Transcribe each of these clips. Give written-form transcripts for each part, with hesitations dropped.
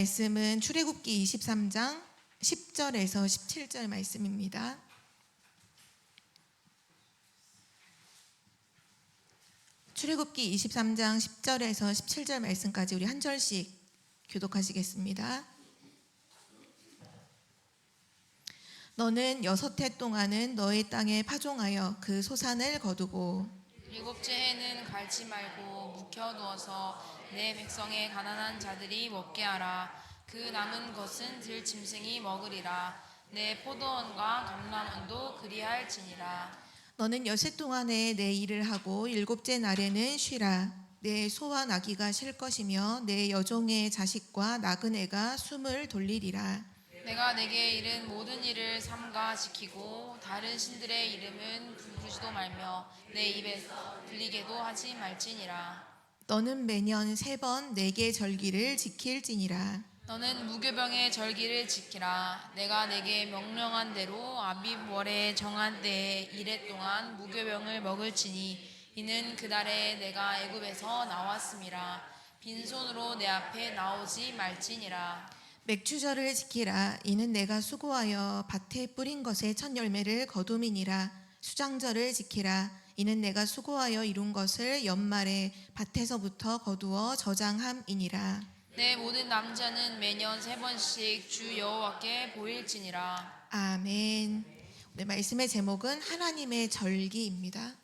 말씀은 출애굽기 23장 10절에서 17절 말씀입니다. 출애굽기 23장 10절에서 17절 말씀까지 우리 한 절씩 교독하시겠습니다. 너는 6해 동안은 너의 땅에 파종하여 그 소산을 거두고 7째 해는 갈지 말고 묵혀두어서 내 백성의 가난한 자들이 먹게 하라. 그 남은 것은 들짐승이 먹으리라. 내 포도원과 감람원도 그리할지니라. 너는 6해 동안에 내 일을 하고 7째 날에는 쉬라. 내 소와 나귀가 쉴 것이며 내 여종의 자식과 나그네가 숨을 돌리리라. 내가 내게 이른 모든 일을 삼가 지키고 다른 신들의 이름은 부르지도 말며 내 입에서 들리게도 하지 말지니라. 너는 매년 3번 내게 절기를 지킬지니라. 너는 무교병의 절기를 지키라. 내가 내게 명령한 대로 아비월에 정한 때에 이래 동안 무교병을 먹을지니 이는 그날에 내가 애굽에서 나왔음이라. 빈손으로 내 앞에 나오지 말지니라. 맥주절을 지키라. 이는 내가 수고하여 밭에 뿌린 것의 첫 열매를 거둠이니라. 수장절을 지키라. 이는 내가 수고하여 이룬 것을 연말에 밭에서부터 거두어 저장함이니라. 내 모든 남자는 매년 3번씩 주 여호와께 보일지니라. 아멘. 오늘 말씀의 제목은 하나님의 절기입니다.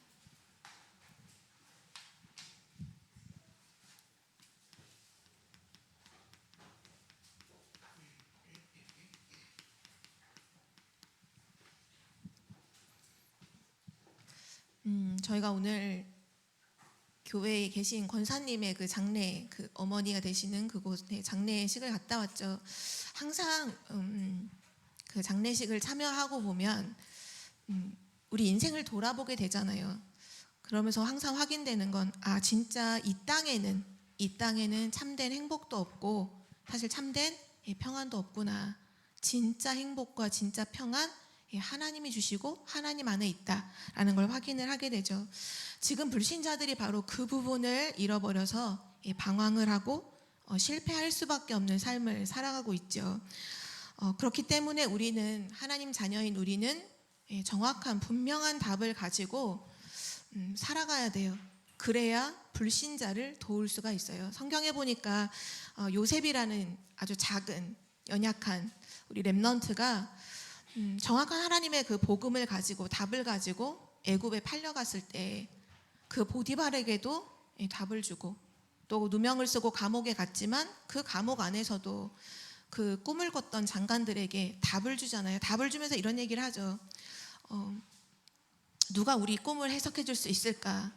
저희가 오늘 교회에 계신 권사님의 그 장례, 그 어머니가 되시는 그곳에 장례식을 갔다 왔죠. 항상 그 장례식을 참여하고 보면 우리 인생을 돌아보게 되잖아요. 그러면서 항상 확인되는 건 진짜 이 땅에는 참된 행복도 없고 사실 참된 평안도 없구나. 진짜 행복과 진짜 평안 하나님이 주시고 하나님 안에 있다라는 걸 확인을 하게 되죠. 지금 불신자들이 바로 그 부분을 잃어버려서 방황을 하고 실패할 수밖에 없는 삶을 살아가고 있죠. 그렇기 때문에 우리는 하나님 자녀인 우리는 정확한 분명한 답을 가지고 살아가야 돼요. 그래야 불신자를 도울 수가 있어요. 성경에 보니까 요셉이라는 아주 작은 연약한 우리 렘넌트가 정확한 하나님의 그 복음을 가지고 답을 가지고 애굽에 팔려갔을 때 그 보디발에게도 답을 주고 또 누명을 쓰고 감옥에 갔지만 그 감옥 안에서도 그 꿈을 꿨던 장관들에게 답을 주잖아요. 답을 주면서 이런 얘기를 하죠. 누가 우리 꿈을 해석해 줄 수 있을까?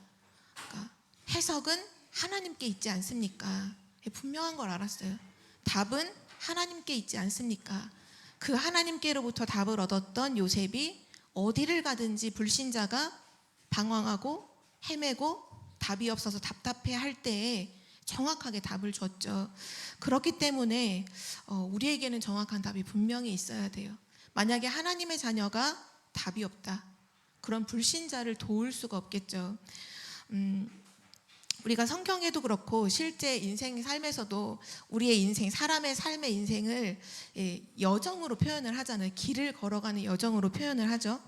그러니까 해석은 하나님께 있지 않습니까? 분명한 걸 알았어요. 답은 하나님께 있지 않습니까? 그 하나님께로부터 답을 얻었던 요셉이 어디를 가든지 불신자가 방황하고 헤매고 답이 없어서 답답해 할 때에 정확하게 답을 줬죠. 그렇기 때문에 우리에게는 정확한 답이 분명히 있어야 돼요. 만약에 하나님의 자녀가 답이 없다. 그런 불신자를 도울 수가 없겠죠. 우리가 성경에도 그렇고 실제 인생 삶에서도 우리의 인생, 사람의 삶의 인생을 여정으로 표현을 하잖아요. 길을 걸어가는 여정으로 표현을 하죠.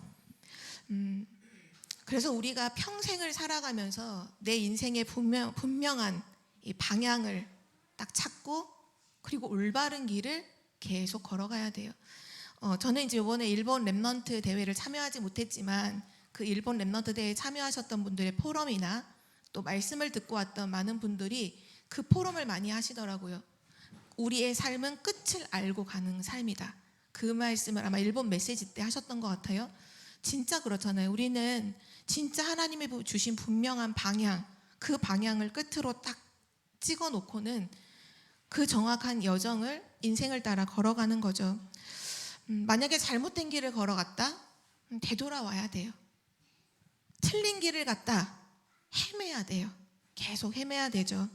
그래서 우리가 평생을 살아가면서 내 인생의 분명한 이 방향을 딱 찾고 그리고 올바른 길을 계속 걸어가야 돼요. 저는 이제 이번에 일본 렘넌트 대회를 참여하지 못했지만 그 일본 렘넌트 대회에 참여하셨던 분들의 포럼이나 또 말씀을 듣고 왔던 많은 분들이 그 포럼을 많이 하시더라고요. 우리의 삶은 끝을 알고 가는 삶이다. 그 말씀을 아마 일본 메시지 때 하셨던 것 같아요. 진짜 그렇잖아요. 우리는 진짜 하나님이 주신 분명한 방향, 그 방향을 끝으로 딱 찍어 놓고는 그 정확한 여정을 인생을 따라 걸어가는 거죠. 만약에 잘못된 길을 걸어갔다? 되돌아와야 돼요. 틀린 길을 갔다? 헤매야 돼요. 계속 헤매야 되죠.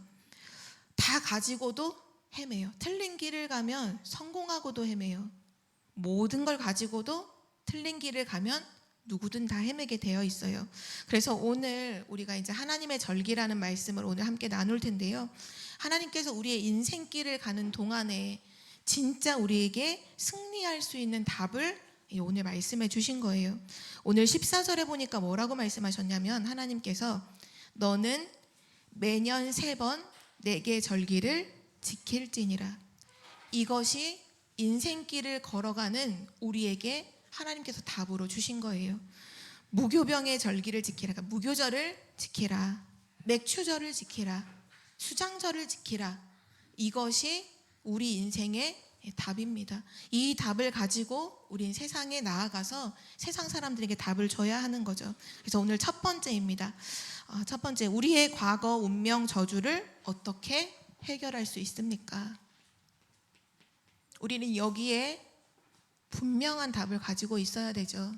다 가지고도 헤매요. 틀린 길을 가면 성공하고도 헤매요. 모든 걸 가지고도 틀린 길을 가면 누구든 다 헤매게 되어 있어요. 그래서 오늘 우리가 이제 하나님의 절기라는 말씀을 오늘 함께 나눌 텐데요. 하나님께서 우리의 인생길을 가는 동안에 진짜 우리에게 승리할 수 있는 답을 오늘 말씀해 주신 거예요. 오늘 14절에 보니까 뭐라고 말씀하셨냐면 하나님께서 너는 매년 3번 내게 절기를 지킬지니라. 이것이 인생길을 걸어가는 우리에게 하나님께서 답으로 주신 거예요. 무교병의 절기를 지키라. 그러니까 무교절을 지키라. 맥추절을 지키라. 수장절을 지키라. 이것이 우리 인생의 답입니다. 이 답을 가지고 우린 세상에 나아가서 세상 사람들에게 답을 줘야 하는 거죠. 그래서 오늘 첫 번째입니다. 첫 번째, 우리의 과거 운명 저주를 어떻게 해결할 수 있습니까? 우리는 여기에 분명한 답을 가지고 있어야 되죠.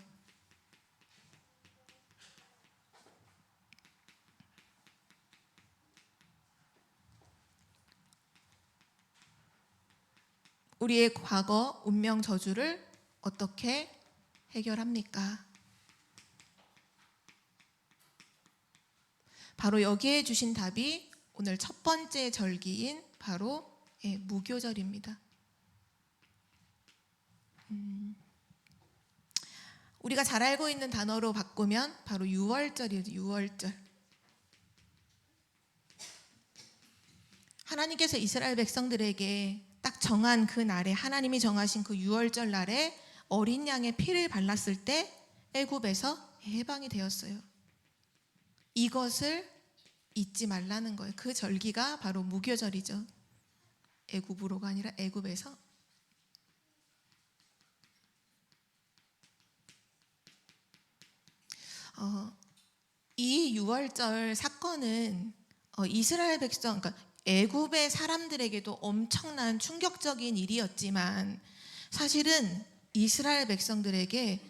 우리의 과거 운명 저주를 어떻게 해결합니까? 바로 여기에 주신 답이 오늘 첫 번째 절기인 바로 무교절입니다. 우리가 잘 알고 있는 단어로 바꾸면 바로 6월절이에요. 6월절. 하나님께서 이스라엘 백성들에게 딱 정한 그 날에, 하나님이 정하신 그 6월절 날에 어린 양의 피를 발랐을 때 애굽에서 해방이 되었어요. 이것을 잊지 말라는 거예요. 그 절기가 바로 무교절이죠. 애굽으로가 아니라 애굽에서. 이 6월절 사건은 이스라엘 백성, 그러니까 애굽의 사람들에게도 엄청난 충격적인 일이었지만 사실은 이스라엘 백성들에게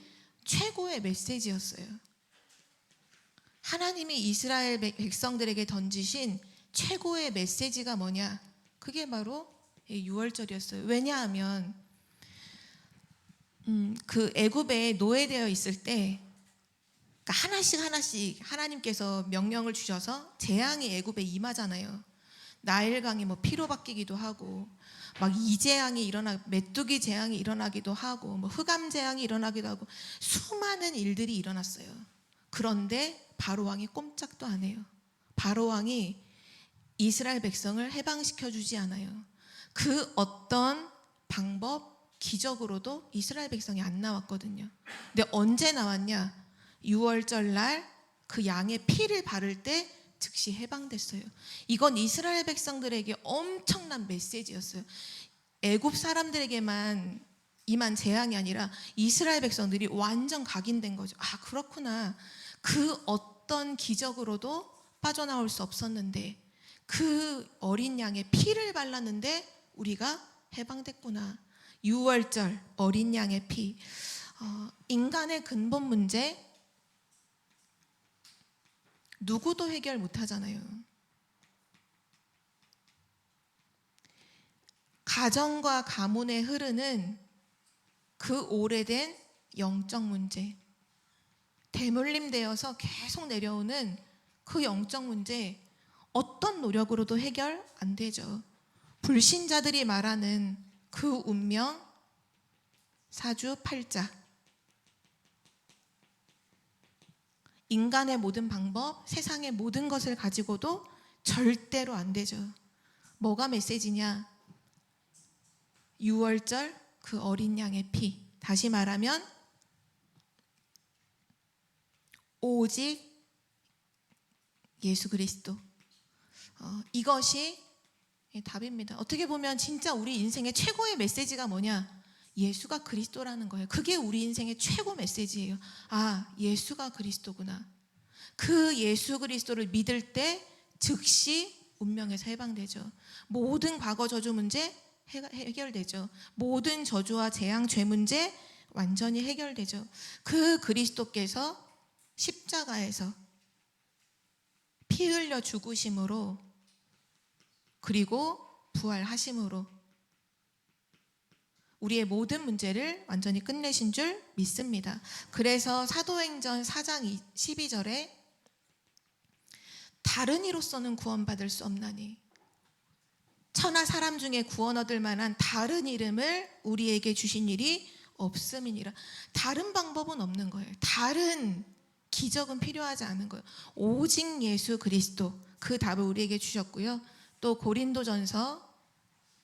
최고의 메시지였어요. 하나님이 이스라엘 백성들에게 던지신 최고의 메시지가 뭐냐? 그게 바로 6월절이었어요. 왜냐하면 그 애굽에 노예되어 있을 때 하나씩 하나님께서 명령을 주셔서 재앙이 애굽에 임하잖아요. 나일강이 피로 바뀌기도 하고, 막 이재앙이 메뚜기 재앙이 일어나기도 하고, 흑암 재앙이 일어나기도 하고, 수많은 일들이 일어났어요. 그런데 바로 왕이 꼼짝도 안 해요. 바로 왕이 이스라엘 백성을 해방시켜 주지 않아요. 그 어떤 방법, 기적으로도 이스라엘 백성이 안 나왔거든요. 근데 언제 나왔냐? 6월절 날 그 양의 피를 바를 때 즉시 해방됐어요. 이건 이스라엘 백성들에게 엄청난 메시지였어요. 애굽 사람들에게만 임한 재앙이 아니라 이스라엘 백성들이 완전 각인된 거죠. 아, 그렇구나. 그 어떤 기적으로도 빠져나올 수 없었는데 그 어린 양의 피를 발랐는데 우리가 해방됐구나. 6월절 어린 양의 피. 인간의 근본 문제 누구도 해결 못하잖아요. 가정과 가문에 흐르는 그 오래된 영적 문제, 대물림되어서 계속 내려오는 그 영적 문제, 어떤 노력으로도 해결 안 되죠. 불신자들이 말하는 그 운명, 사주팔자, 인간의 모든 방법, 세상의 모든 것을 가지고도 절대로 안 되죠. 뭐가 메시지냐? 6월절 그 어린 양의 피. 다시 말하면 오직 예수 그리스도. 이것이 답입니다. 어떻게 보면 진짜 우리 인생의 최고의 메시지가 뭐냐? 예수가 그리스도라는 거예요. 그게 우리 인생의 최고 메시지예요. 아, 예수가 그리스도구나. 그 예수 그리스도를 믿을 때 즉시 운명에서 해방되죠. 모든 과거 저주 문제 해결되죠. 모든 저주와 재앙, 죄 문제 완전히 해결되죠. 그 그리스도께서 십자가에서 피 흘려 죽으심으로 그리고 부활하심으로 우리의 모든 문제를 완전히 끝내신 줄 믿습니다. 그래서 사도행전 4장 12절에 다른 이로서는 구원받을 수 없나니 천하 사람 중에 구원 얻을 만한 다른 이름을 우리에게 주신 일이 없음이니라. 다른 방법은 없는 거예요. 다른 기적은 필요하지 않은 거예요. 오직 예수 그리스도, 그 답을 우리에게 주셨고요. 또 고린도전서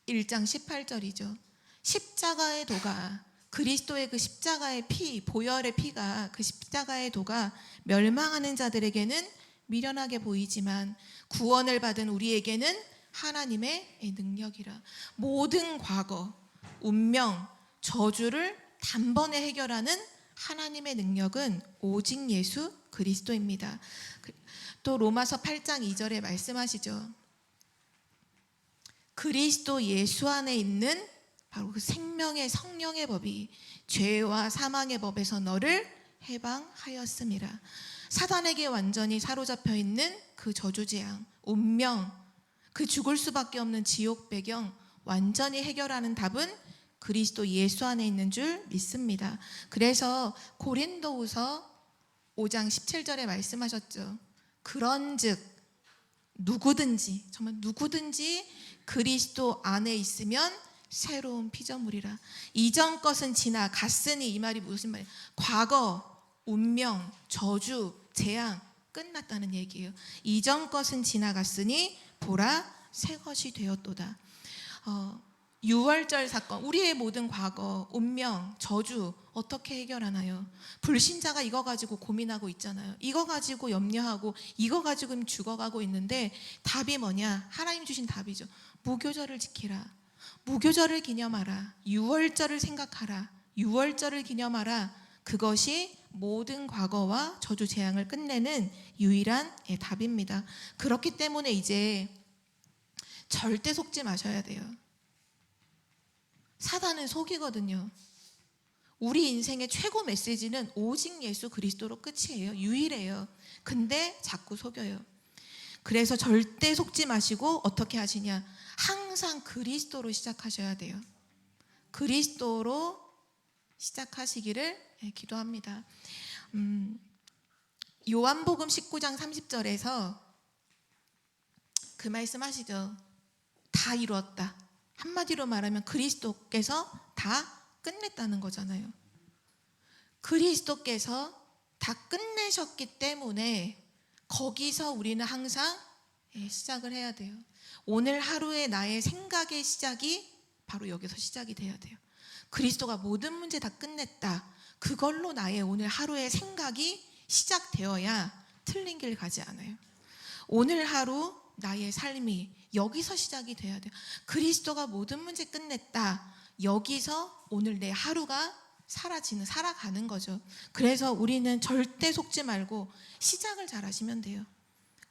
1장 18절이죠. 십자가의 도가, 그리스도의 그 십자가의 피, 보혈의 피가, 그 십자가의 도가 멸망하는 자들에게는 미련하게 보이지만 구원을 받은 우리에게는 하나님의 능력이라. 모든 과거, 운명, 저주를 단번에 해결하는 하나님의 능력은 오직 예수 그리스도입니다. 또 로마서 8장 2절에 말씀하시죠. 그리스도 예수 안에 있는 바로 그 생명의 성령의 법이 죄와 사망의 법에서 너를 해방하였음이라. 사단에게 완전히 사로잡혀 있는 그 저주재앙, 운명, 그 죽을 수밖에 없는 지옥 배경 완전히 해결하는 답은 그리스도 예수 안에 있는 줄 믿습니다. 그래서 고린도후서 5장 17절에 말씀하셨죠. 그런즉 누구든지, 정말 누구든지 그리스도 안에 있으면 새로운 피조물이라. 이전 것은 지나갔으니, 이 말이 무슨 말이에요? 과거, 운명, 저주, 재앙 끝났다는 얘기예요. 이전 것은 지나갔으니 보라 새 것이 되었도다. 유월절 사건, 우리의 모든 과거, 운명, 저주 어떻게 해결하나요? 불신자가 이거 가지고 고민하고 있잖아요. 이거 가지고 염려하고 이거 가지고 죽어가고 있는데 답이 뭐냐? 하나님 주신 답이죠. 무교절을 지키라. 무교절을 기념하라. 유월절을 생각하라. 유월절을 기념하라. 그것이 모든 과거와 저주 재앙을 끝내는 유일한 답입니다. 그렇기 때문에 이제 절대 속지 마셔야 돼요. 사단은 속이거든요. 우리 인생의 최고 메시지는 오직 예수 그리스도로 끝이에요. 유일해요. 근데 자꾸 속여요. 그래서 절대 속지 마시고 어떻게 하시냐? 항상 그리스도로 시작하셔야 돼요. 그리스도로 시작하시기를 기도합니다. 요한복음 19장 30절에서 그 말씀 하시죠. 다 이루었다. 한마디로 말하면 그리스도께서 다 끝냈다는 거잖아요. 그리스도께서 다 끝내셨기 때문에 거기서 우리는 항상 시작을 해야 돼요. 오늘 하루의 나의 생각의 시작이 바로 여기서 시작이 돼야 돼요. 그리스도가 모든 문제 다 끝냈다. 그걸로 나의 오늘 하루의 생각이 시작되어야 틀린 길 가지 않아요. 오늘 하루 나의 삶이 여기서 시작이 돼야 돼요. 그리스도가 모든 문제 끝냈다. 여기서 오늘 내 하루가 살아가는 거죠. 그래서 우리는 절대 속지 말고 시작을 잘 하시면 돼요.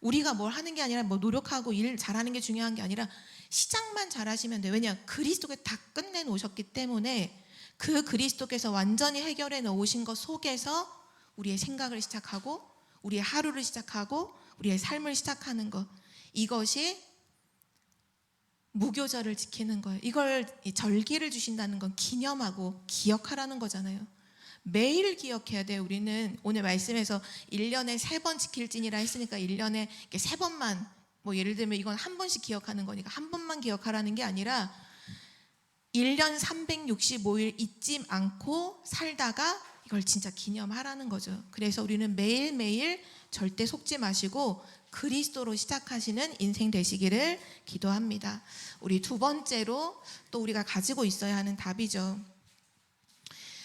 우리가 뭘 하는 게 아니라 뭐 노력하고 일 잘하는 게 중요한 게 아니라 시작만 잘 하시면 돼요. 왜냐? 그리스도가 다 끝내 놓으셨기 때문에 그 그리스도께서 완전히 해결해 놓으신 것 속에서 우리의 생각을 시작하고 우리의 하루를 시작하고 우리의 삶을 시작하는 것, 이것이 무교절을 지키는 거예요. 이걸 절기를 주신다는 건 기념하고 기억하라는 거잖아요. 매일 기억해야 돼요. 우리는 오늘 말씀에서 1년에 3번 지킬지니라 했으니까 1년에 3번만, 뭐 예를 들면 이건 한 번씩 기억하는 거니까 한 번만 기억하라는 게 아니라 1년 365일 잊지 않고 살다가 이걸 진짜 기념하라는 거죠. 그래서 우리는 매일매일 절대 속지 마시고 그리스도로 시작하시는 인생 되시기를 기도합니다. 우리 두 번째로 또 우리가 가지고 있어야 하는 답이죠.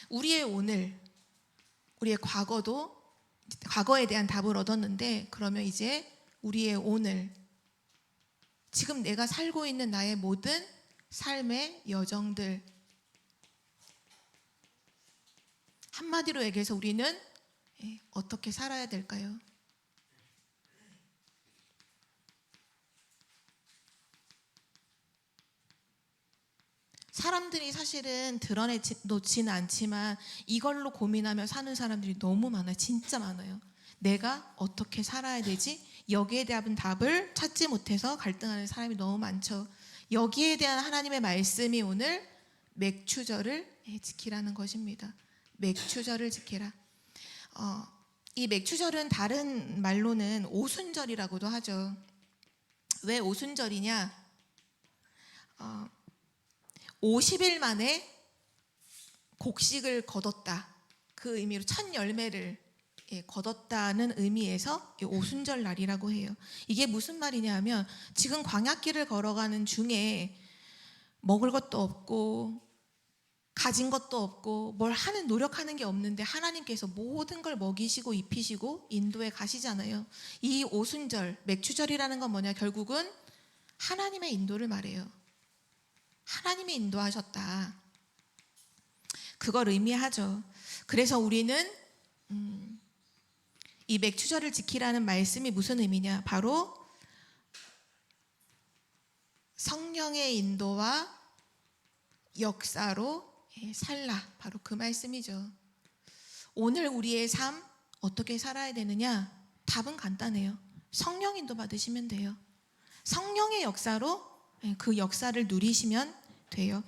우리의 오늘, 우리의 과거에 대한 답을 얻었는데, 그러면 이제 우리의 오늘, 지금 내가 살고 있는 나의 모든 삶의 여정들, 한마디로 얘기해서 우리는 어떻게 살아야 될까요? 사람들이 사실은 드러내놓지는 않지만 이걸로 고민하며 사는 사람들이 너무 많아요. 진짜 많아요. 내가 어떻게 살아야 되지? 여기에 대한 답을 찾지 못해서 갈등하는 사람이 너무 많죠. 여기에 대한 하나님의 말씀이 오늘 맥추절을 지키라는 것입니다. 맥추절을 지키라. 이 맥추절은 다른 말로는 오순절이라고도 하죠. 왜 오순절이냐? 50일 만에 곡식을 거뒀다. 그 의미로 첫 열매를 거뒀다는 의미에서 이 오순절 날이라고 해요. 이게 무슨 말이냐 하면 지금 광야길을 걸어가는 중에 먹을 것도 없고 가진 것도 없고 뭘 하는 노력하는 게 없는데 하나님께서 모든 걸 먹이시고 입히시고 인도에 가시잖아요. 이 오순절, 맥추절이라는 건 뭐냐? 결국은 하나님의 인도를 말해요. 하나님이 인도하셨다. 그걸 의미하죠. 그래서 우리는 이 맥추절을 지키라는 말씀이 무슨 의미냐? 바로 성령의 인도와 역사로 살라. 바로 그 말씀이죠. 오늘 우리의 삶 어떻게 살아야 되느냐? 답은 간단해요. 성령 인도 받으시면 돼요. 성령의 역사로 그 역사를 누리시면 돼요.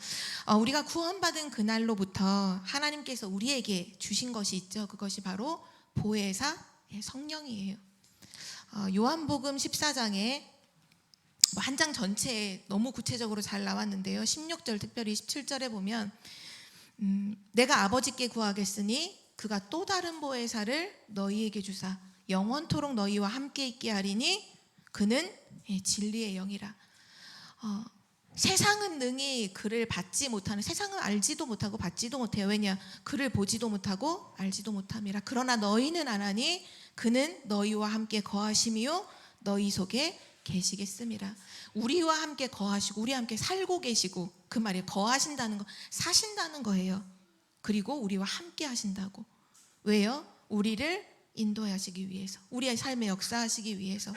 우리가 구원받은 그날로부터 하나님께서 우리에게 주신 것이 있죠. 그것이 바로 보혜사 성령이에요. 요한복음 14장에 한 장 전체에 너무 구체적으로 잘 나왔는데요. 16절 특별히 17절에 보면 내가 아버지께 구하겠으니 그가 또 다른 보혜사를 너희에게 주사 영원토록 너희와 함께 있게 하리니 그는 진리의 영이라. 세상은 능히 그를 받지 못하는, 세상은 알지도 못하고 받지도 못해요. 왜냐? 그를 보지도 못하고 알지도 못함이라. 그러나 너희는 아나니 그는 너희와 함께 거하심이요 너희 속에 계시겠음이라. 우리와 함께 거하시고 우리와 함께 살고 계시고, 그 말이 거하신다는 거, 사신다는 거예요. 그리고 우리와 함께 하신다고. 왜요? 우리를 인도하시기 위해서, 우리의 삶에 역사하시기 위해서.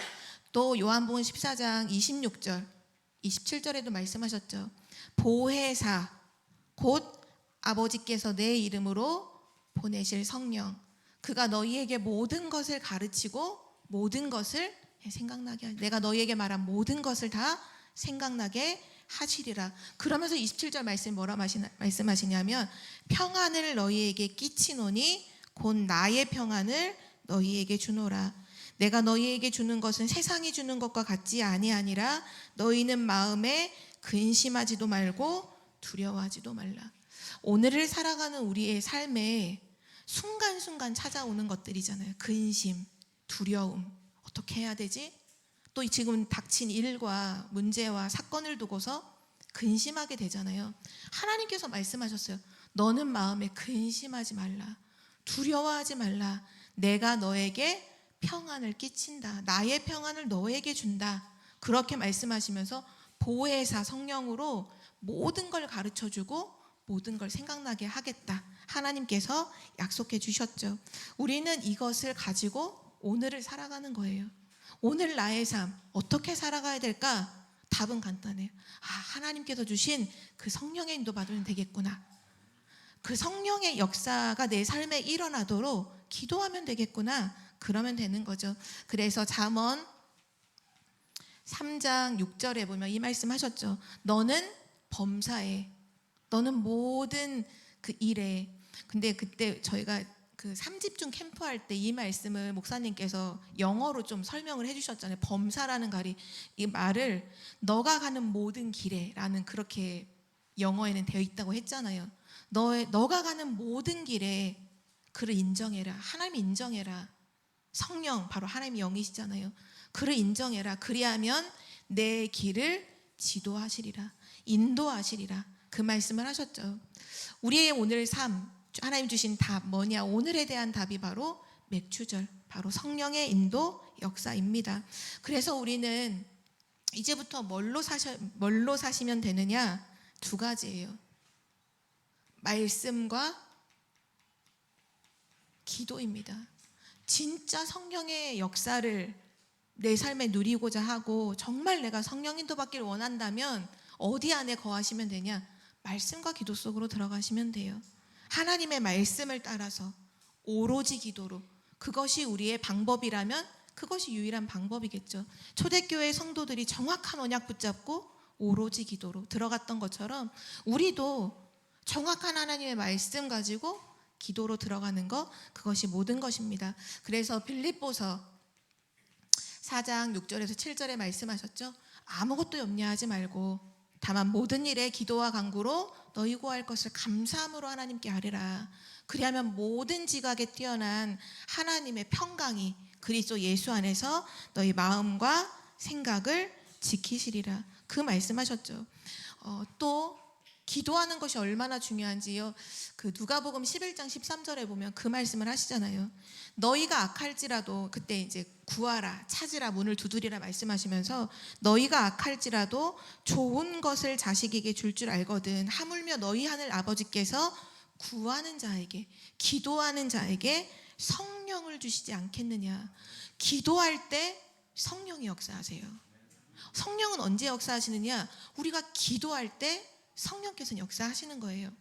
또 요한복음 14장 26절 27절에도 말씀하셨죠. 보혜사 곧 아버지께서 내 이름으로 보내실 성령, 그가 너희에게 모든 것을 가르치고 모든 것을 생각나게 하시리라. 내가 너희에게 말한 모든 것을 다 생각나게 하시리라. 그러면서 27절 말씀 뭐라 말씀하시냐면 평안을 너희에게 끼치노니 곧 나의 평안을 너희에게 주노라. 내가 너희에게 주는 것은 세상이 주는 것과 같지 아니하니라. 너희는 마음에 근심하지도 말고 두려워하지도 말라. 오늘을 살아가는 우리의 삶에 순간순간 찾아오는 것들이잖아요. 근심, 두려움, 어떻게 해야 되지? 또 지금 닥친 일과 문제와 사건을 두고서 근심하게 되잖아요. 하나님께서 말씀하셨어요. 너는 마음에 근심하지 말라. 두려워하지 말라. 내가 너에게 평안을 끼친다. 나의 평안을 너에게 준다. 그렇게 말씀하시면서 보혜사 성령으로 모든 걸 가르쳐주고 모든 걸 생각나게 하겠다. 하나님께서 약속해 주셨죠. 우리는 이것을 가지고 오늘을 살아가는 거예요. 오늘 나의 삶 어떻게 살아가야 될까? 답은 간단해요. 하나님께서 주신 그 성령의 인도 받으면 되겠구나. 그 성령의 역사가 내 삶에 일어나도록 기도하면 되겠구나. 그러면 되는 거죠. 그래서 잠언 3장 6절에 보면 이 말씀 하셨죠. 너는 범사에, 너는 모든 그 일에. 근데 그때 저희가 그 3집중 캠프 할 때 이 말씀을 목사님께서 영어로 좀 설명을 해주셨잖아요. 범사라는 이 말을 너가 가는 모든 길에라는 그렇게 영어에는 되어 있다고 했잖아요. 너가 가는 모든 길에 그를 인정해라. 하나님 인정해라. 성령, 바로 하나님의 영이시잖아요. 그를 인정해라. 그리하면 내 길을 지도하시리라. 인도하시리라. 그 말씀을 하셨죠. 우리의 오늘 삶, 하나님 주신 답 뭐냐? 오늘에 대한 답이 바로 맥추절, 바로 성령의 인도 역사입니다. 그래서 우리는 이제부터 뭘로 사시면 되느냐? 두 가지예요. 말씀과 기도입니다. 진짜 성령의 역사를 내 삶에 누리고자 하고 정말 내가 성령 인도 받기를 원한다면 어디 안에 거하시면 되냐? 말씀과 기도 속으로 들어가시면 돼요. 하나님의 말씀을 따라서 오로지 기도로, 그것이 우리의 방법이라면 그것이 유일한 방법이겠죠. 초대교회 성도들이 정확한 언약 붙잡고 오로지 기도로 들어갔던 것처럼 우리도 정확한 하나님의 말씀 가지고 기도로 들어가는 것, 그것이 모든 것입니다. 그래서 빌립보서 4장 6절에서 7절에 말씀하셨죠. 아무것도 염려하지 말고 다만 모든 일에 기도와 간구로 너희 구할 것을 감사함으로 하나님께 아뢰라. 그리하면 모든 지각에 뛰어난 하나님의 평강이 그리스도 예수 안에서 너희 마음과 생각을 지키시리라. 그 말씀하셨죠. 또 기도하는 것이 얼마나 중요한지요. 그 누가복음 11장 13절에 보면 그 말씀을 하시잖아요. 너희가 악할지라도, 그때 이제 구하라, 찾으라, 문을 두드리라 말씀하시면서 너희가 악할지라도 좋은 것을 자식에게 줄 알거든 하물며 너희 하늘 아버지께서 구하는 자에게, 기도하는 자에게 성령을 주시지 않겠느냐. 기도할 때 성령이 역사하세요. 성령은 언제 역사하시느냐? 우리가 기도할 때 성령께서는 역사하시는 거예요.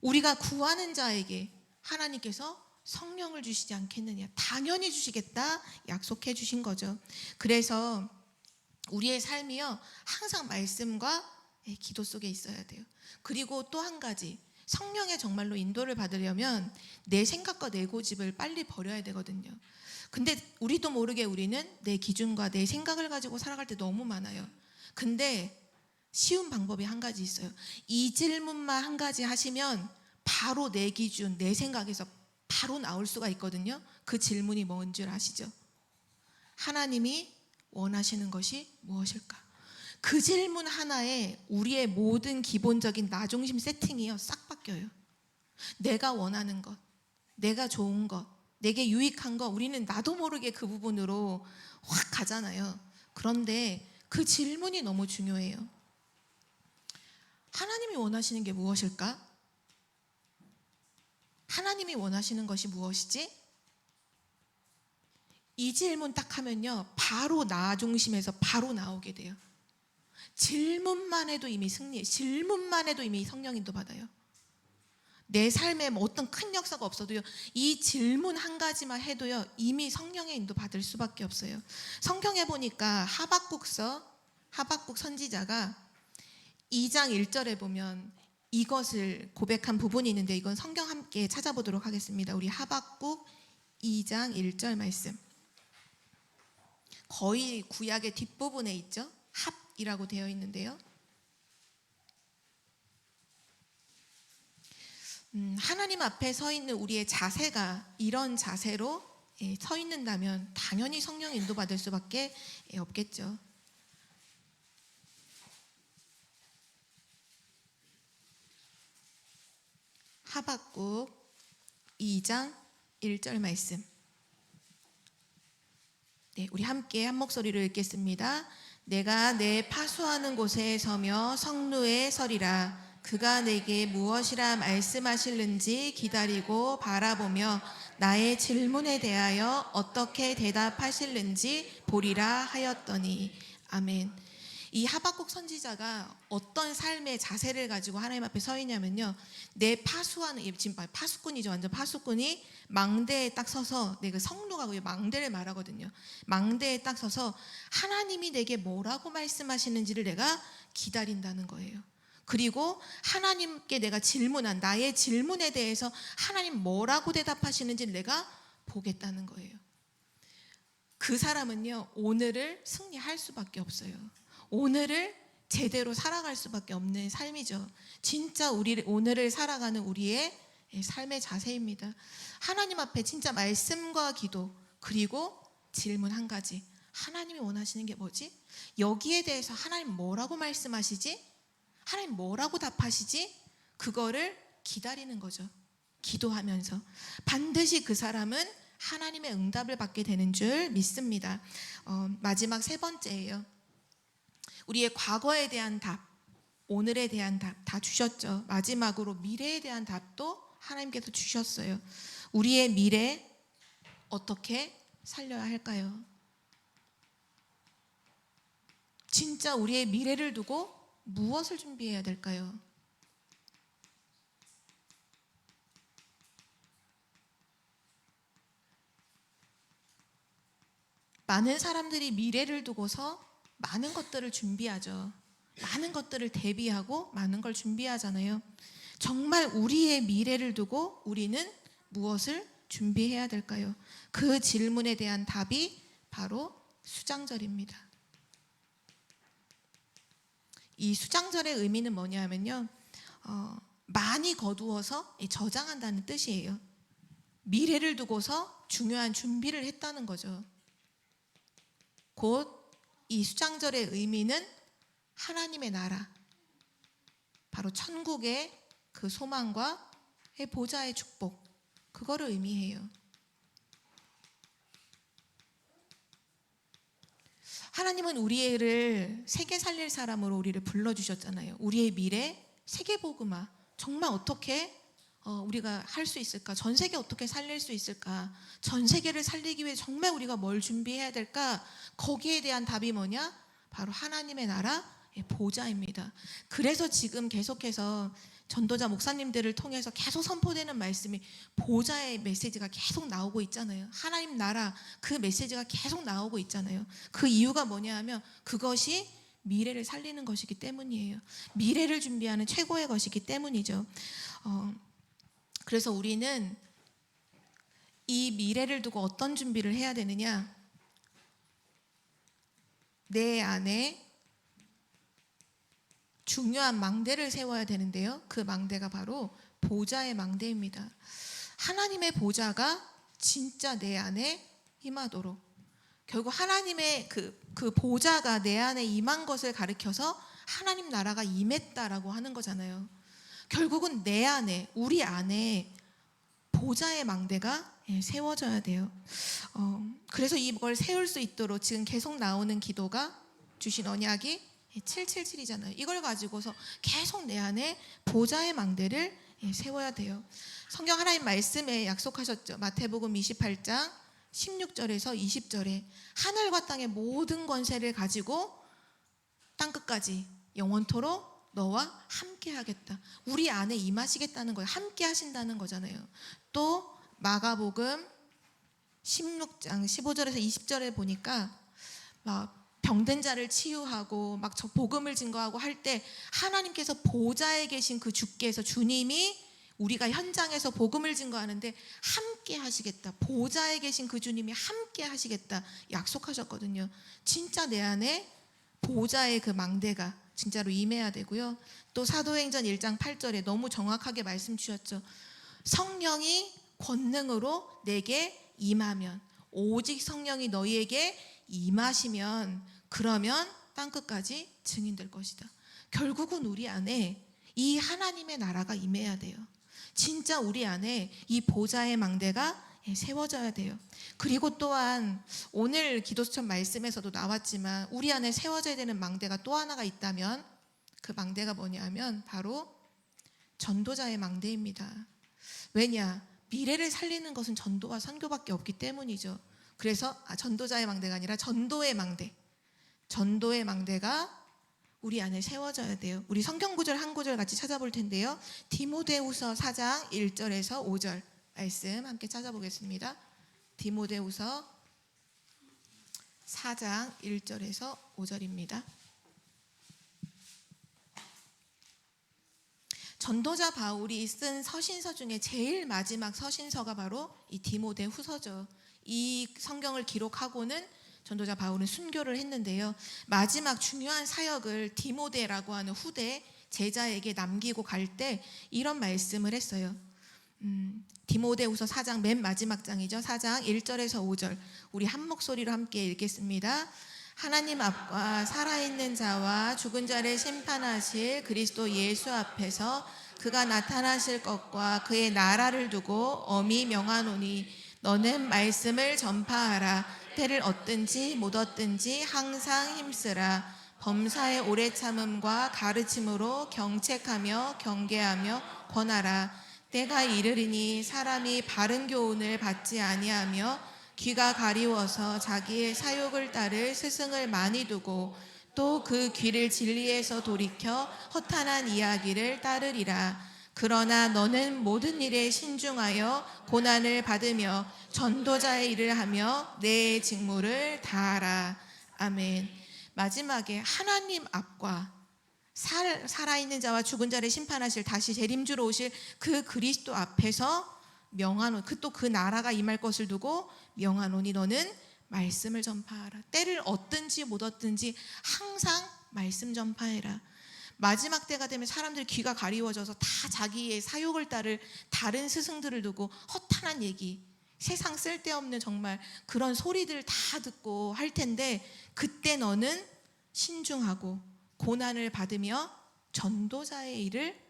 우리가 구하는 자에게 하나님께서 성령을 주시지 않겠느냐. 당연히 주시겠다 약속해 주신 거죠. 그래서 우리의 삶이요, 항상 말씀과 기도 속에 있어야 돼요. 그리고 또 한 가지, 성령의 정말로 인도를 받으려면 내 생각과 내 고집을 빨리 버려야 되거든요. 근데 우리도 모르게 우리는 내 기준과 내 생각을 가지고 살아갈 때 너무 많아요. 근데 쉬운 방법이 한 가지 있어요. 이 질문만 한 가지 하시면 바로 내 기준, 내 생각에서 바로 나올 수가 있거든요. 그 질문이 뭔 줄 아시죠? 하나님이 원하시는 것이 무엇일까? 그 질문 하나에 우리의 모든 기본적인 나중심 세팅이요, 싹 바뀌어요. 내가 원하는 것, 내가 좋은 것, 내게 유익한 것, 우리는 나도 모르게 그 부분으로 확 가잖아요. 그런데 그 질문이 너무 중요해요. 하나님이 원하시는 게 무엇일까? 하나님이 원하시는 것이 무엇이지? 이 질문 딱 하면요, 바로 나 중심에서 바로 나오게 돼요. 질문만 해도 이미 승리, 질문만 해도 이미 성령 인도 받아요. 내 삶에 뭐 어떤 큰 역사가 없어도요, 이 질문 한 가지만 해도요, 이미 성령의 인도 받을 수밖에 없어요. 성경에 보니까 하박국 선지자가 2장 1절에 보면 이것을 고백한 부분이 있는데, 이건 성경 함께 찾아보도록 하겠습니다. 우리 하박국 2장 1절 말씀, 거의 구약의 뒷부분에 있죠. 합이라고 되어 있는데요, 하나님 앞에 서 있는 우리의 자세가 이런 자세로 서 있는다면 당연히 성령 인도받을 수밖에 없겠죠. 하박국 2장 1절 말씀, 네, 우리 함께 한 목소리로 읽겠습니다. 내가 내 파수하는 곳에 서며 성루에 서리라. 그가 내게 무엇이라 말씀하실는지 기다리고 바라보며 나의 질문에 대하여 어떻게 대답하실는지 보리라 하였더니. 아멘. 이 하박국 선지자가 어떤 삶의 자세를 가지고 하나님 앞에 서 있냐면요, 내 파수하는, 지금 파수꾼이죠, 완전 파수꾼이 망대에 딱 서서, 내가 성루가 망대를 말하거든요. 망대에 딱 서서 하나님이 내게 뭐라고 말씀하시는지를 내가 기다린다는 거예요. 그리고 하나님께 내가 질문한 나의 질문에 대해서 하나님 뭐라고 대답하시는지를 내가 보겠다는 거예요. 그 사람은요, 오늘을 승리할 수밖에 없어요. 오늘을 제대로 살아갈 수밖에 없는 삶이죠. 진짜 우리 오늘을 살아가는 우리의 삶의 자세입니다. 하나님 앞에 진짜 말씀과 기도, 그리고 질문 한 가지, 하나님이 원하시는 게 뭐지? 여기에 대해서 하나님 뭐라고 말씀하시지? 하나님 뭐라고 답하시지? 그거를 기다리는 거죠. 기도하면서 반드시 그 사람은 하나님의 응답을 받게 되는 줄 믿습니다. 마지막 세 번째예요. 우리의 과거에 대한 답, 오늘에 대한 답 다 주셨죠. 마지막으로 미래에 대한 답도 하나님께서 주셨어요. 우리의 미래 어떻게 살려야 할까요? 진짜 우리의 미래를 두고 무엇을 준비해야 될까요? 많은 사람들이 미래를 두고서 많은 것들을 준비하죠. 많은 것들을 대비하고 많은 걸 준비하잖아요. 정말 우리의 미래를 두고 우리는 무엇을 준비해야 될까요? 그 질문에 대한 답이 바로 수장절입니다. 이 수장절의 의미는 뭐냐면요, 많이 거두어서 저장한다는 뜻이에요. 미래를 두고서 중요한 준비를 했다는 거죠. 곧 이 수장절의 의미는 하나님의 나라, 바로 천국의 그 소망과 보좌의 축복, 그거를 의미해요. 하나님은 우리를 세계 살릴 사람으로 우리를 불러주셨잖아요. 우리의 미래 세계복음화, 정말 어떻게 우리가 할 수 있을까? 전 세계 어떻게 살릴 수 있을까? 전 세계를 살리기 위해 정말 우리가 뭘 준비해야 될까? 거기에 대한 답이 뭐냐? 바로 하나님의 나라, 보좌입니다. 그래서 지금 계속해서 전도자 목사님들을 통해서 계속 선포되는 말씀이 보좌의 메시지가 계속 나오고 있잖아요. 하나님 나라, 그 메시지가 계속 나오고 있잖아요. 그 이유가 뭐냐 하면 그것이 미래를 살리는 것이기 때문이에요. 미래를 준비하는 최고의 것이기 때문이죠. 그래서 우리는 이 미래를 두고 어떤 준비를 해야 되느냐? 내 안에 중요한 망대를 세워야 되는데요. 그 망대가 바로 보좌의 망대입니다. 하나님의 보좌가 진짜 내 안에 임하도록, 결국 하나님의 그 보좌가 내 안에 임한 것을 가리켜서 하나님 나라가 임했다라고 하는 거잖아요. 결국은 내 안에, 우리 안에 보좌의 망대가 세워져야 돼요. 그래서 이걸 세울 수 있도록 지금 계속 나오는 기도가, 주신 언약이 777이잖아요. 이걸 가지고서 계속 내 안에 보좌의 망대를 세워야 돼요. 성경 하나님 말씀에 약속하셨죠. 마태복음 28장 16절에서 20절에 하늘과 땅의 모든 권세를 가지고 땅끝까지 영원토록 너와 함께 하겠다. 우리 안에 임하시겠다는 거예요. 함께 하신다는 거잖아요. 또 마가복음 16장 15절에서 20절에 보니까 막 병든 자를 치유하고 막 저 복음을 증거하고 할 때 하나님께서 보좌에 계신 그 주께서, 주님이 우리가 현장에서 복음을 증거하는데 함께 하시겠다. 보좌에 계신 그 주님이 함께 하시겠다 약속하셨거든요. 진짜 내 안에 보좌의 그 망대가 진짜로 임해야 되고요. 또 사도행전 1장 8절에 너무 정확하게 말씀 주셨죠. 성령이 권능으로 내게 임하면, 오직 성령이 너희에게 임하시면, 그러면 땅끝까지 증인될 것이다. 결국은 우리 안에 이 하나님의 나라가 임해야 돼요. 진짜 우리 안에 이 보좌의 망대가 세워져야 돼요. 그리고 또한 오늘 기도수첩 말씀에서도 나왔지만 우리 안에 세워져야 되는 망대가 또 하나가 있다면, 그 망대가 뭐냐면 바로 전도자의 망대입니다. 왜냐? 미래를 살리는 것은 전도와 선교밖에 없기 때문이죠. 그래서 전도자의 망대가 아니라 전도의 망대, 전도의 망대가 우리 안에 세워져야 돼요. 우리 성경 구절 한 구절 같이 찾아볼 텐데요. 디모데후서 4장 1절에서 5절 말씀 함께 찾아보겠습니다. 디모데후서 4장 1절에서 5절입니다. 전도자 바울이 쓴 서신서 중에 제일 마지막 서신서가 바로 이 디모데후서죠. 이 성경을 기록하고는 전도자 바울은 순교를 했는데요. 마지막 중요한 사역을 디모데라고 하는 후대 제자에게 남기고 갈 때 이런 말씀을 했어요. 디모데후서 4장 맨 마지막 장이죠. 4장 1절에서 5절 우리 한 목소리로 함께 읽겠습니다. 하나님 앞과 살아있는 자와 죽은 자를 심판하실 그리스도 예수 앞에서 그가 나타나실 것과 그의 나라를 두고 엄히 명하노니 너는 말씀을 전파하라. 때를 얻든지 못 얻든지 항상 힘쓰라. 범사의 오래 참음과 가르침으로 경책하며 경계하며 권하라. 때가 이르리니 사람이 바른 교훈을 받지 아니하며 귀가 가리워서 자기의 사욕을 따를 스승을 많이 두고 또 그 귀를 진리에서 돌이켜 허탄한 이야기를 따르리라. 그러나 너는 모든 일에 신중하여 고난을 받으며 전도자의 일을 하며 내 직무를 다하라. 아멘. 마지막에 하나님 앞과 살아있는 자와 죽은 자를 심판하실 다시 재림주로 오실 그 그리스도 앞에서 명하노니, 또 그 나라가 임할 것을 두고 명하노니 너는 말씀을 전파하라. 때를 얻든지 못 얻든지 항상 말씀 전파해라. 마지막 때가 되면 사람들이 귀가 가리워져서 다 자기의 사욕을 따를 다른 스승들을 두고 허탄한 얘기, 세상 쓸데없는 정말 그런 소리들을 다 듣고 할 텐데, 그때 너는 신중하고 고난을 받으며 전도자의 일을,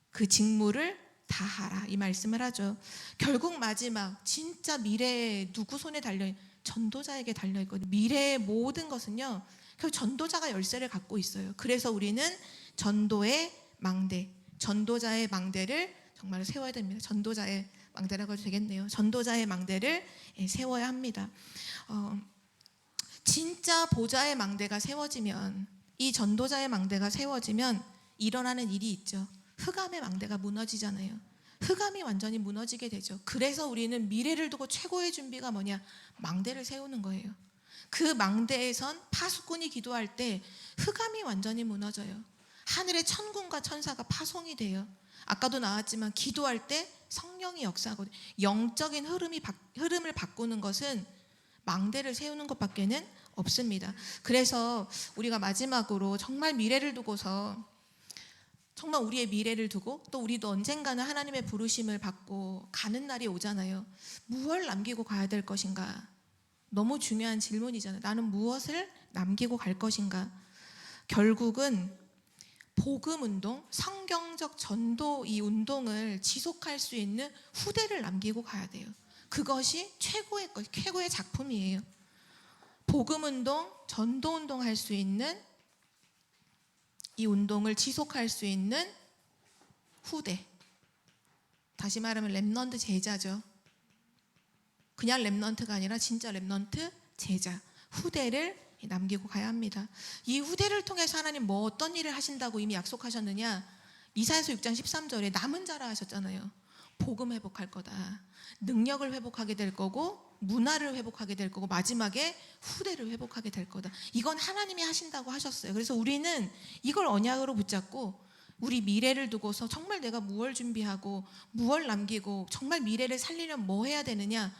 그 직무를 다하라, 이 말씀을 하죠. 결국 마지막 진짜 미래에 누구 손에 달려, 전도자에게 달려 있거든요. 미래의 모든 것은요, 그 전도자가 열쇠를 갖고 있어요. 그래서 우리는 전도의 망대, 전도자의 망대를 정말 세워야 됩니다. 전도자의 망대라고 해도 되겠네요. 전도자의 망대를 세워야 합니다. 진짜 보좌의 망대가 세워지면, 이 전도자의 망대가 세워지면 일어나는 일이 있죠. 흑암의 망대가 무너지잖아요. 흑암이 완전히 무너지게 되죠. 그래서 우리는 미래를 두고 최고의 준비가 뭐냐? 망대를 세우는 거예요. 그 망대에선 파수꾼이 기도할 때 흑암이 완전히 무너져요. 하늘의 천군과 천사가 파송이 돼요. 아까도 나왔지만 기도할 때 성령이 역사하거든요. 영적인 흐름을 바꾸는 것은 망대를 세우는 것밖에는 없습니다. 그래서 우리가 마지막으로 정말 미래를 두고서, 정말 우리의 미래를 두고 또 우리도 언젠가는 하나님의 부르심을 받고 가는 날이 오잖아요. 무엇을 남기고 가야 될 것인가? 너무 중요한 질문이잖아요. 나는 무엇을 남기고 갈 것인가? 결국은 복음운동, 성경적 전도, 이 운동을 지속할 수 있는 후대를 남기고 가야 돼요. 그것이 최고의 작품이에요. 복음운동, 전도운동 할 수 있는, 이 운동을 지속할 수 있는 후대, 다시 말하면 렘넌트 제자죠. 그냥 렘넌트가 아니라 진짜 렘넌트 제자, 후대를 남기고 가야 합니다. 이 후대를 통해서 하나님 뭐 어떤 일을 하신다고 이미 약속하셨느냐? 이사야서 6장 13절에 남은 자라 하셨잖아요. 복음 회복할 거다. 능력을 회복하게 될 거고, 문화를 회복하게 될 거고, 마지막에 후대를 회복하게 될 거다. 이건 하나님이 하신다고 하셨어요. 그래서 우리는 이걸 언약으로 붙잡고 우리 미래를 두고서 정말 내가 무엇을 준비하고 무엇을 남기고 정말 미래를 살리려면 뭐 해야 되느냐?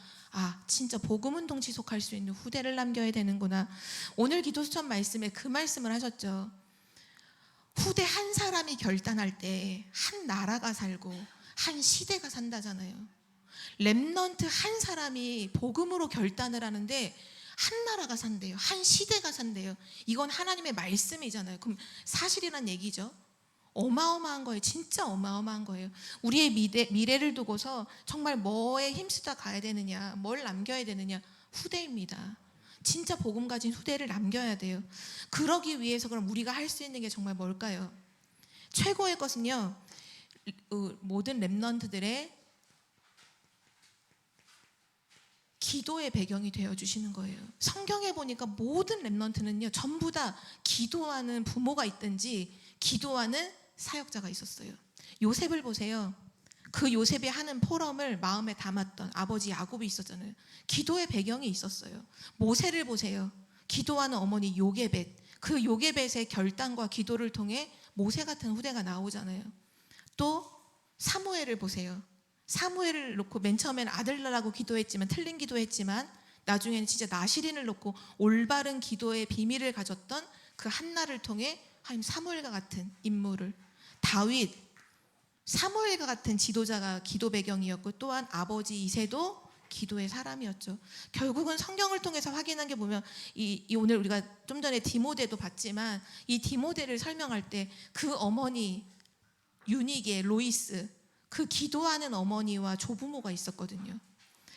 진짜 복음운동 지속할 수 있는 후대를 남겨야 되는구나. 오늘 기도수천 말씀에 그 말씀을 하셨죠. 후대 한 사람이 결단할 때 한 나라가 살고 한 시대가 산다잖아요. 렘넌트 한 사람이 복음으로 결단을 하는데 한 나라가 산대요. 한 시대가 산대요. 이건 하나님의 말씀이잖아요. 그럼 사실이란 얘기죠. 어마어마한 거예요. 진짜 어마어마한 거예요. 우리의 미래를 두고서 정말 뭐에 힘쓰다 가야 되느냐, 뭘 남겨야 되느냐? 후대입니다. 진짜 복음 가진 후대를 남겨야 돼요. 그러기 위해서 그럼 우리가 할 수 있는 게 정말 뭘까요? 최고의 것은요, 모든 렘넌트들의 기도의 배경이 되어주시는 거예요. 성경에 보니까 모든 렘넌트는요, 전부 다 기도하는 부모가 있든지 기도하는 사역자가 있었어요. 요셉을 보세요. 그 요셉이 하는 포럼을 마음에 담았던 아버지 야곱이 있었잖아요. 기도의 배경이 있었어요. 모세를 보세요. 기도하는 어머니 요게벳, 그 요게벳의 결단과 기도를 통해 모세 같은 후대가 나오잖아요. 또 사무엘을 보세요. 사무엘을 놓고 맨 처음엔 아들라라고 기도했지만, 틀린 기도했지만 나중에는 진짜 나시린을 놓고 올바른 기도의 비밀을 가졌던 그 한나를 통해 하나님 사무엘과 같은 인물을, 다윗, 사무엘과 같은 지도자가 기도 배경이었고, 또한 아버지 이새도 기도의 사람이었죠. 결국은 성경을 통해서 확인한 게 보면 이 오늘 우리가 좀 전에 디모데도 봤지만, 이 디모데를 설명할 때 그 어머니 유니게, 로이스, 그 기도하는 어머니와 조부모가 있었거든요.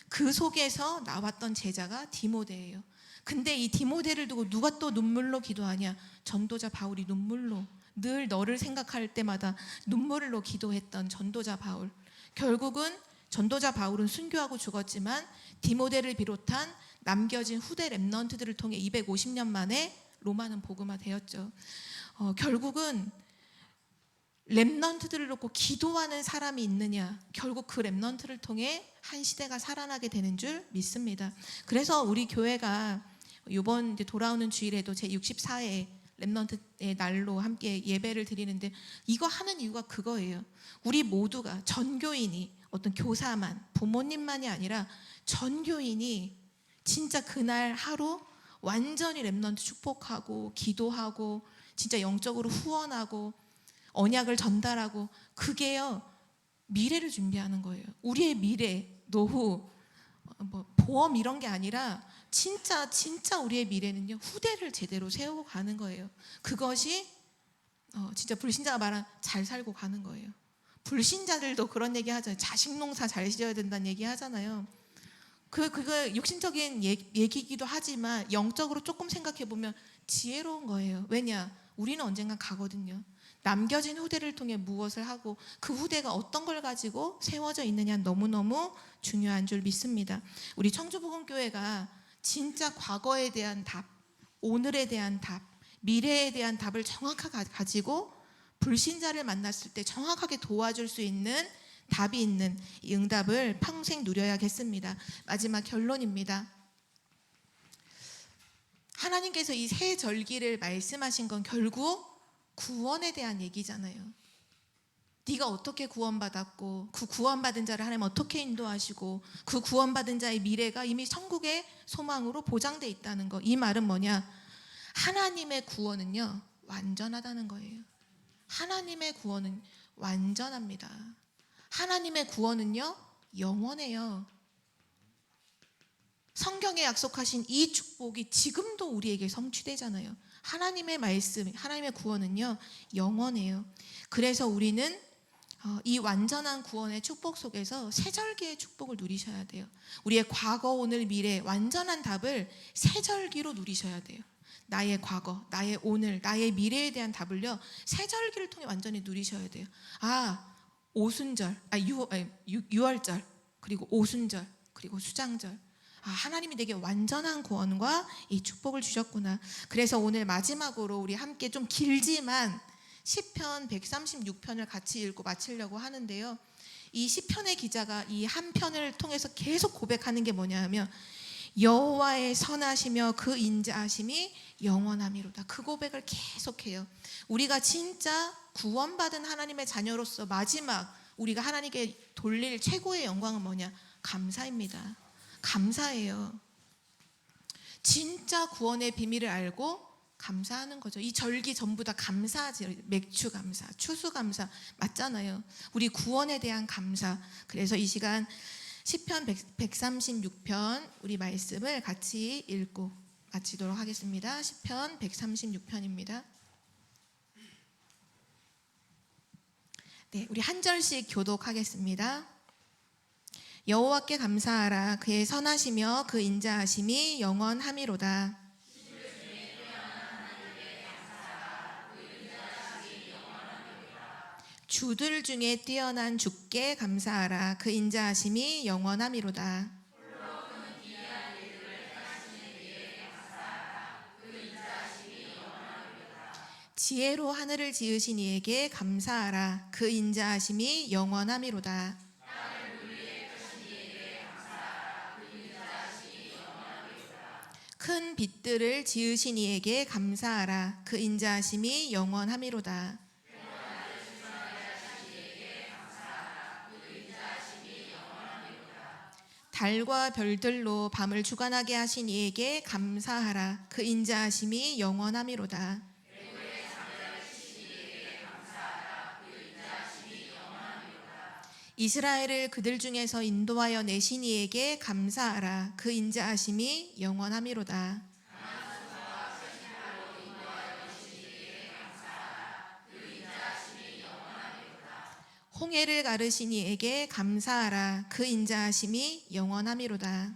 그 속에서 나왔던 제자가 디모데예요. 근데 이 디모데를 두고 누가 또 눈물로 기도하냐? 전도자 바울이 눈물로, 늘 너를 생각할 때마다 눈물로 기도했던 전도자 바울. 결국은 전도자 바울은 순교하고 죽었지만 디모데를 비롯한 남겨진 후대 렘넌트들을 통해 250년 만에 로마는 복음화되었죠. 결국은 렘넌트들을 놓고 기도하는 사람이 있느냐, 결국 그 렘넌트를 통해 한 시대가 살아나게 되는 줄 믿습니다. 그래서 우리 교회가 이번 돌아오는 주일에도 제64회 렘넌트의 날로 함께 예배를 드리는데, 이거 하는 이유가 그거예요. 우리 모두가, 전교인이, 어떤 교사만, 부모님만이 아니라 전교인이 진짜 그날 하루 완전히 렘넌트 축복하고 기도하고 진짜 영적으로 후원하고 언약을 전달하고 그게요 미래를 준비하는 거예요. 우리의 미래, 노후, 뭐 보험 이런 게 아니라 진짜 우리의 미래는요 후대를 제대로 세우고 가는 거예요. 그것이 진짜 불신자가 말한 잘 살고 가는 거예요. 불신자들도 그런 얘기 하잖아요. 자식 농사 잘 지어야 된다는 얘기 하잖아요. 그거 육신적인 얘기이기도 하지만 영적으로 조금 생각해 보면 지혜로운 거예요. 왜냐? 우리는 언젠간 가거든요. 남겨진 후대를 통해 무엇을 하고 그 후대가 어떤 걸 가지고 세워져 있느냐 너무너무 중요한 줄 믿습니다. 우리 청주복음교회가 진짜 과거에 대한 답, 오늘에 대한 답, 미래에 대한 답을 정확하게 가지고 불신자를 만났을 때 정확하게 도와줄 수 있는 답이 있는 이 응답을 평생 누려야겠습니다. 마지막 결론입니다. 하나님께서 이 새 절기를 말씀하신 건 결국 구원에 대한 얘기잖아요. 네가 어떻게 구원받았고 그 구원받은 자를 하나님 어떻게 인도하시고 그 구원받은 자의 미래가 이미 천국의 소망으로 보장돼 있다는 거. 이 말은 뭐냐? 하나님의 구원은요 완전하다는 거예요. 하나님의 구원은 완전합니다. 하나님의 구원은요 영원해요. 성경에 약속하신 이 축복이 지금도 우리에게 성취되잖아요. 하나님의 말씀, 하나님의 구원은요 영원해요. 그래서 우리는 이 완전한 구원의 축복 속에서 새절기의 축복을 누리셔야 돼요. 우리의 과거, 오늘, 미래 완전한 답을 새절기로 누리셔야 돼요. 나의 과거, 나의 오늘, 나의 미래에 대한 답을요 새절기를 통해 완전히 누리셔야 돼요. 오순절, 6월절, 그리고 오순절, 그리고 수장절. 하나님이 내게 완전한 구원과 이 축복을 주셨구나. 그래서 오늘 마지막으로 우리 함께 좀 길지만 시편 136편을 같이 읽고 마치려고 하는데요. 이 시편의 기자가 이 한 편을 통해서 계속 고백하는 게 뭐냐면 여호와의 선하시며 그 인자하심이 영원함이로다. 그 고백을 계속해요. 우리가 진짜 구원받은 하나님의 자녀로서 마지막 우리가 하나님께 돌릴 최고의 영광은 뭐냐? 감사입니다. 감사해요. 진짜 구원의 비밀을 알고 감사하는 거죠. 이 절기 전부 다 감사하지. 맥주 감사, 추수 감사 맞잖아요. 우리 구원에 대한 감사. 그래서 이 시간 시편 136편 우리 말씀을 같이 읽고 마치도록 하겠습니다. 시편 136편입니다. 네, 우리 한 절씩 교독하겠습니다. 여호와께 감사하라. 그의 선하시며 그 인자하심이 영원함이로다. 주들 중에 뛰어난 주께 감사하라. 그 인자하심이 영원함이로다. 지혜로 하늘을 지으신 이에게 감사하라. 그 인자하심이 영원함이로다. 큰 빛들을 지으신 이에게 감사하라. 그 인자하심이 영원함이로다. 달과 별들로 밤을 주관하게 하신 이에게 감사하라. 그 인자하심이 영원함이로다. 이스라엘을 그들 중에서 인도하여 내신 이에게 감사하라. 그 인자하심이 영원함이로다. 홍해를 가르신 이에게 감사하라. 그 인자하심이 영원함이로다.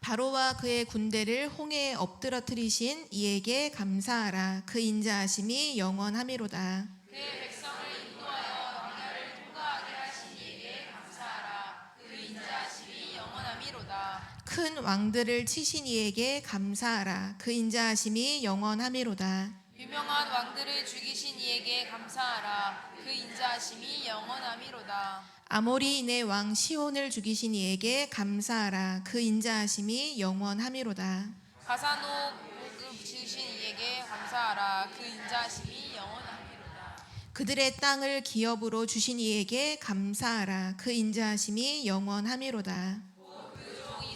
바로와 그의 군대를 홍해에 엎드러뜨리신 이에게 감사하라. 그 인자하심이 영원함이로다. 그의 백성을 인도하여 광야를 통과하게 하신 이에게 감사하라. 그 인자하심이 영원함이로다. 큰 왕들을 치신 이에게 감사하라. 그 인자하심이 영원함이로다. 유명한 왕들을 죽이신 이에게 감사하라. 그 인자하심이 영원함이로다. 아모리인의 왕 시온을 죽이신 이에게 감사하라. 그 인자하심이 영원함이로다. 가사노 목을 지으신 이에게 감사하라. 그 인자하심이 영원함이로다. 그들의 땅을 기업으로 주신 이에게 감사하라. 그 인자하심이 영원함이로다. 그종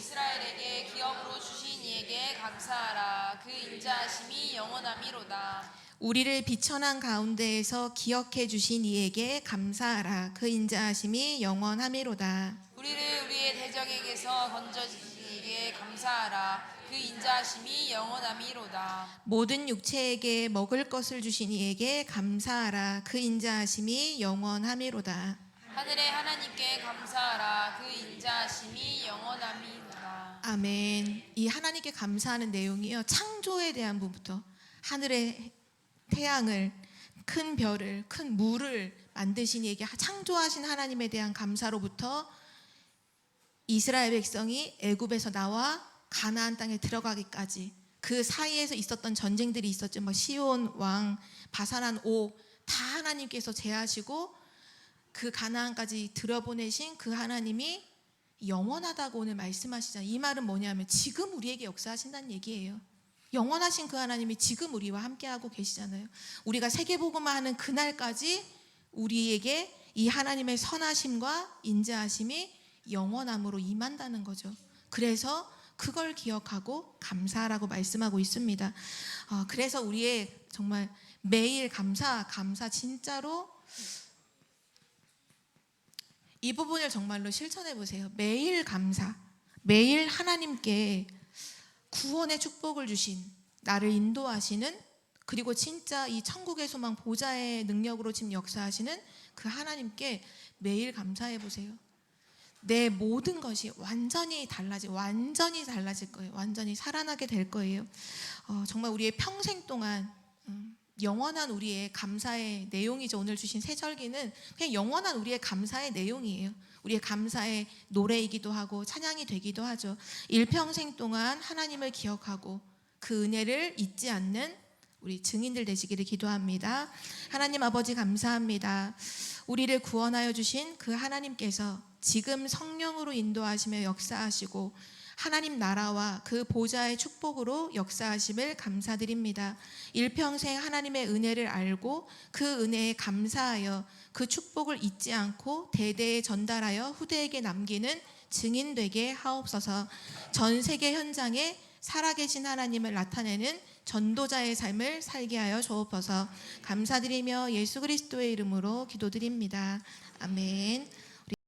인자하심이 영원함이로다. 우리를 비천한 가운데에서 기억해 주신 이에게 감사하라. 그 인자하심이 영원함이로다. 우리를 우리의 대적에게서 건져주신 이에게 감사하라. 그 인자하심이 영원함이로다. 모든 육체에게 먹을 것을 주신 이에게 감사하라. 그 인자하심이 영원함이로다. 하늘의 하나님께 감사하라. 그 인자하심이 영원함이로다. 아멘. 이 하나님께 감사하는 내용이요, 창조에 대한 부분부터 하늘의 태양을, 큰 별을, 큰 물을 만드신 이에게, 창조하신 하나님에 대한 감사로부터 이스라엘 백성이 애굽에서 나와 가나안 땅에 들어가기까지 그 사이에서 있었던 전쟁들이 있었죠. 뭐 시온 왕, 바사란 옥, 다 하나님께서 제하시고 그 가나안까지 들여보내신 그 하나님이 영원하다고 오늘 말씀하시잖아요. 이 말은 뭐냐면 지금 우리에게 역사하신다는 얘기예요. 영원하신 그 하나님이 지금 우리와 함께하고 계시잖아요. 우리가 세계복음화 하는 그날까지 우리에게 이 하나님의 선하심과 인자하심이 영원함으로 임한다는 거죠. 그래서 그걸 기억하고 감사하라고 말씀하고 있습니다. 그래서 우리의 정말 매일 감사 진짜로 이 부분을 정말로 실천해 보세요. 매일 감사, 매일 하나님께 구원의 축복을 주신, 나를 인도하시는, 그리고 진짜 이 천국의 소망 보좌의 능력으로 지금 역사하시는 그 하나님께 매일 감사해 보세요. 내 모든 것이 완전히 달라질 거예요. 완전히 살아나게 될 거예요. 정말 우리의 평생 동안 영원한 우리의 감사의 내용이죠. 오늘 주신 새절기는 그냥 영원한 우리의 감사의 내용이에요. 우리의 감사의 노래이기도 하고 찬양이 되기도 하죠. 일평생 동안 하나님을 기억하고 그 은혜를 잊지 않는 우리 증인들 되시기를 기도합니다. 하나님 아버지 감사합니다. 우리를 구원하여 주신 그 하나님께서 지금 성령으로 인도하시며 역사하시고 하나님 나라와 그 보좌의 축복으로 역사하심을 감사드립니다. 일평생 하나님의 은혜를 알고 그 은혜에 감사하여 그 축복을 잊지 않고 대대에 전달하여 후대에게 남기는 증인 되게 하옵소서. 전 세계 현장에 살아계신 하나님을 나타내는 전도자의 삶을 살게 하여 주옵소서. 감사드리며 예수 그리스도의 이름으로 기도드립니다. 아멘.